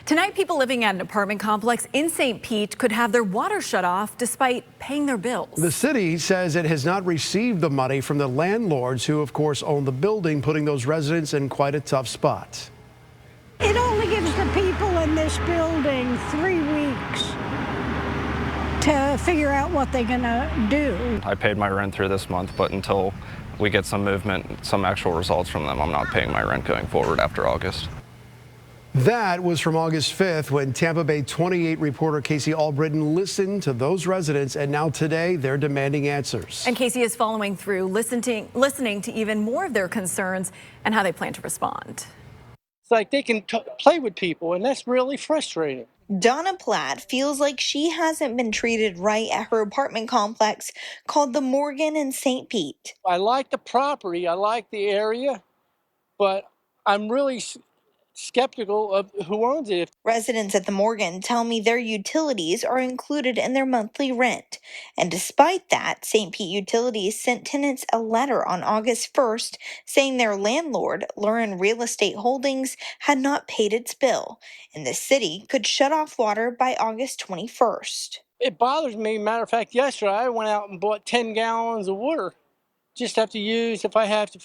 Tonight, people living at an apartment complex in St. Pete could have their water shut off despite paying their bills. The city says it has not received the money from the landlords who, of course, own the building, putting those residents in quite a tough spot. It only gives the people in this building 3 weeks to figure out what they're gonna do. I paid my rent through this month, but until we get some movement, some actual results from them, I'm not paying my rent going forward after August. That was from August 5th when Tampa Bay 28 reporter Casey Albritton listened to those residents, and now today they're demanding answers. And Casey is following through, listening to even more of their concerns and how they plan to respond. It's like they can play with people, and that's really frustrating. Donna Platt feels like she hasn't been treated right at her apartment complex called the Morgan in St. Pete. I like the property, I like the area, but I'm really skeptical of who owns it. Residents at the Morgan tell me their utilities are included in their monthly rent. And despite that, St. Pete Utilities sent tenants a letter on August 1st saying their landlord, Lurin Real Estate Holdings, had not paid its bill, and the city could shut off water by August 21st. It bothers me. Matter of fact, yesterday I went out and bought 10 gallons of water. Just have to use if I have to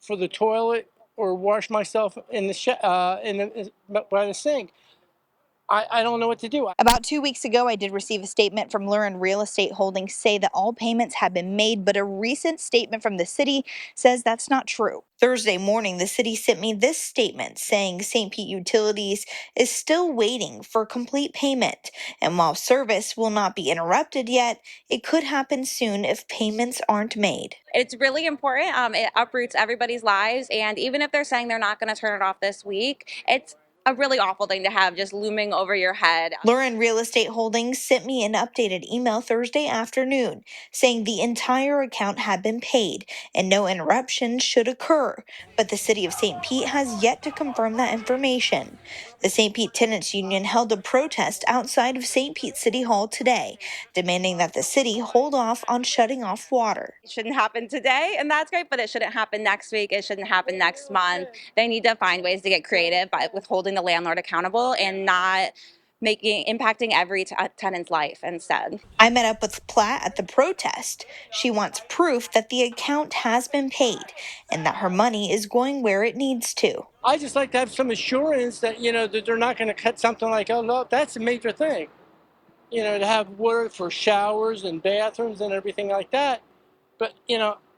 for the toilet or wash myself in the by the sink. I don't know what to do. About 2 weeks ago, I did receive a statement from Lurin Real Estate Holdings say that all payments have been made, but a recent statement from the city says that's not true. Thursday morning, the city sent me this statement saying St. Pete Utilities is still waiting for complete payment. And while service will not be interrupted yet, it could happen soon if payments aren't made. It's really important. It uproots everybody's lives. And even if they're saying they're not going to turn it off this week, it's a really awful thing to have just looming over your head. Lurin Real Estate Holdings sent me an updated email Thursday afternoon saying the entire account had been paid and no interruptions should occur, but the city of St. Pete has yet to confirm that information. The St. Pete Tenants Union held a protest outside of St. Pete City Hall today, demanding that the city hold off on shutting off water. It shouldn't happen today, and that's great, but it shouldn't happen next week. It shouldn't happen next month. They need to find ways to get creative by withholding the landlord accountable and not impacting every tenant's life instead. I met up with Platt at the protest. She wants proof that the account has been paid and that her money is going where it needs to. I just like to have some assurance that, that they're not going to cut something like, oh, no, that's a major thing. To have water for showers and bathrooms and everything like that. But,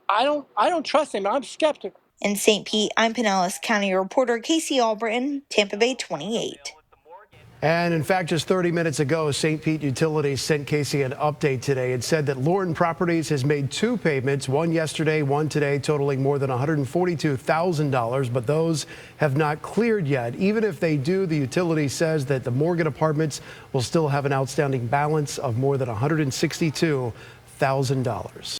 I don't trust them. I'm skeptical. In St. Pete, I'm Pinellas County reporter Casey Albritton, Tampa Bay 28. And in fact, just 30 minutes ago, St. Pete Utilities sent Casey an update today. It said that Lurin Properties has made 2 payments, one yesterday, one today, totaling more than $142,000, but those have not cleared yet. Even if they do, the utility says that the Morgan Apartments will still have an outstanding balance of more than $162,000.